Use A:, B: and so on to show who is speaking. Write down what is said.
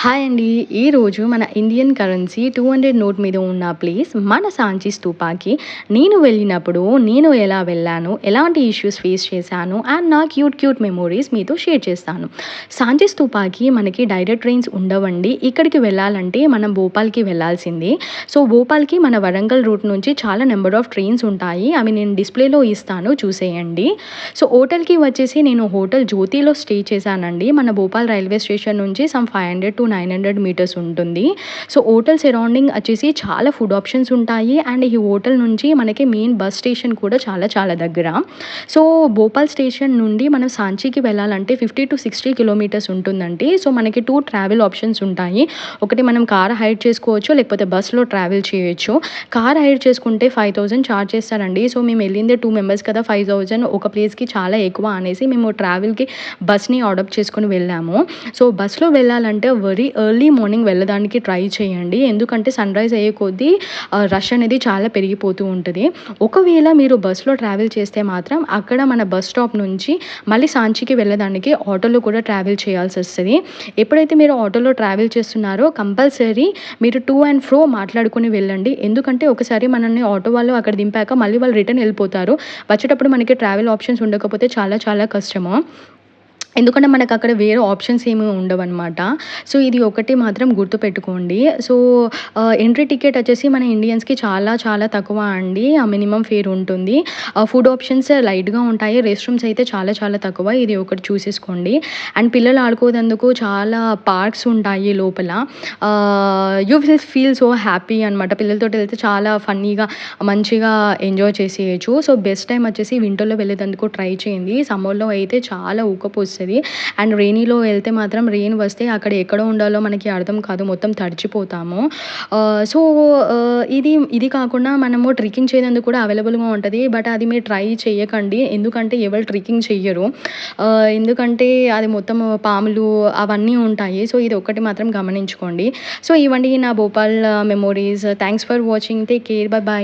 A: Hi అండి. ఈరోజు మన ఇండియన్ కరెన్సీ 200 నోట్ మీద ఉన్న ప్లేస్ మన సాంచి స్తూపాకి నేను వెళ్ళినప్పుడు నేను ఎలా వెళ్ళాను, ఎలాంటి ఇష్యూస్ ఫేస్ చేశాను అండ్ నా క్యూట్ క్యూట్ మెమోరీస్ మీతో షేర్ చేస్తాను. సాంచి స్తూపాకి మనకి డైరెక్ట్ ట్రైన్స్ ఉండవండి. ఇక్కడికి వెళ్ళాలంటే మనం భోపాల్‌కి వెళ్ళాల్సిందే. సో, భోపాల్‌కి మన వరంగల్ రూట్ నుంచి చాలా నెంబర్ ఆఫ్ ట్రైన్స్ ఉంటాయి. అవి నేను డిస్‌ప్లేలో ఇస్తాను చూసేయండి. సో, హోటల్‌కి వచ్చేసి నేను హోటల్ జ్యోతిలో స్టే చేశానండి. మన భోపాల్ రైల్వే స్టేషన్ నుంచి సమ్ 500-900 మీటర్స్ ఉంటుంది. సో, హోటల్ సరౌండింగ్ వచ్చేసి చాలా ఫుడ్ ఆప్షన్స్ ఉంటాయి. అండ్ ఈ హోటల్ నుంచి మనకి మెయిన్ బస్ స్టేషన్ కూడా చాలా చాలా దగ్గర. సో, భోపాల్ స్టేషన్ నుండి మనం సాంచీకి వెళ్ళాలంటే 50-60 కిలోమీటర్స్ ఉంటుందండి. సో, మనకి 2 ట్రావెల్ ఆప్షన్స్ ఉంటాయి. ఒకటి మనం కార్ హైర్ చేసుకోవచ్చు, లేకపోతే బస్‌లో ట్రావెల్ చేయొచ్చు. కార్ హైర్ చేసుకుంటే 5000 చార్జ్ చేస్తారండి. సో, మేము వెళ్ళిందే 2 మెంబర్స్ కదా! 5000 ఒక ప్లేస్‌కి చాలా ఎక్కువ అనేసి మేము ట్రావెల్‌కి బస్‌ని అడాప్ట్ చేసుకొని వెళ్ళాము. సో, బస్‌లో వెళ్ళాలంటే వెరీ ఎర్లీ మార్నింగ్ వెళ్ళడానికి ట్రై చేయండి. ఎందుకంటే సన్‌రైజ్ అయ్యే కొద్దీ రష్ అనేది చాలా పెరిగిపోతూ ఉంటది. ఒకవేళ మీరు బస్‌లో ట్రావెల్ చేస్తే మాత్రం అక్కడ మన బస్ స్టాప్ నుంచి మళ్ళీ సాంచీకి వెళ్ళడానికి ఆటోలో కూడా ట్రావెల్ చేయాల్సొస్తది. ఎప్పుడైతే మీరు ఆటోలో ట్రావెల్ చేస్తున్నారో కంపల్సరీ మీరు టు అండ్ ఫ్రో మాట్లాడుకొని వెళ్ళండి. ఎందుకంటే ఒకసారి మనల్ని ఆటో వాళ్ళు అక్కడ దింపాక మళ్ళీ వాళ్ళు రిటర్న్ ఎళ్ళిపోతారు. వచ్చేటప్పుడు మనకి ట్రావెల్ ఆప్షన్స్ ఉండకపోతే చాలా చాలా కష్టము. ఎందుకంటే మనకక్కడ వేరే ఆప్షన్స్ ఏమి ఉండవనమాట. సో, ఇది ఒకటి మాత్రం గుర్తుపెట్టుకోండి. సో, ఎంట్రీ టికెట్ వచ్చేసి మన ఇండియన్స్‌కి చాలా చాలా తక్కువ అండి. మినిమమ్ ఫేర్ ఉంటుంది. ఫుడ్ ఆప్షన్స్ లైట్‌గా ఉంటాయి. రెస్ట్ రూమ్స్ అయితే చాలా చాలా తక్కువ. ఇది ఒకటి చూసేసుకోండి. అండ్ పిల్లలు ఆడుకోదందుకు చాలా పార్క్స్ ఉంటాయి లోపల. You will feel so happy అనమాట. పిల్లలతోటి వెళ్తే చాలా ఫన్నీగా మంచిగా ఎంజాయ్ చేసేయొచ్చు. సో, బెస్ట్ టైమ్ వచ్చేసి వింటర్‌లో వెళ్ళేదందుకు ట్రై చేయండి. సమ్మర్‌లో అయితే చాలా ఉక్కపోస్తది. అండ్ రెయినీలో వెళ్తే మాత్రం రెయిన్ వస్తే అక్కడ ఎక్కడ ఉండాలో మనకి అర్థం కాదు. మొత్తం తడిచిపోతాము. సో, ఇది కాకుండా మనము ట్రెక్కింగ్ చేయనందుకు కూడా అవైలబుల్‌గా ఉంటది. బట్ అది మీరు ట్రై చేయకండి. ఎందుకంటే ఎవరు ట్రెక్కింగ్ చెయ్యరు. ఎందుకంటే అది మొత్తం పాములు అవన్నీ ఉంటాయి. సో, ఇది ఒక్కటి మాత్రం గమనించుకోండి. సో, ఇవండి నా Bhopal memories. Thanks for watching. Take care. By by.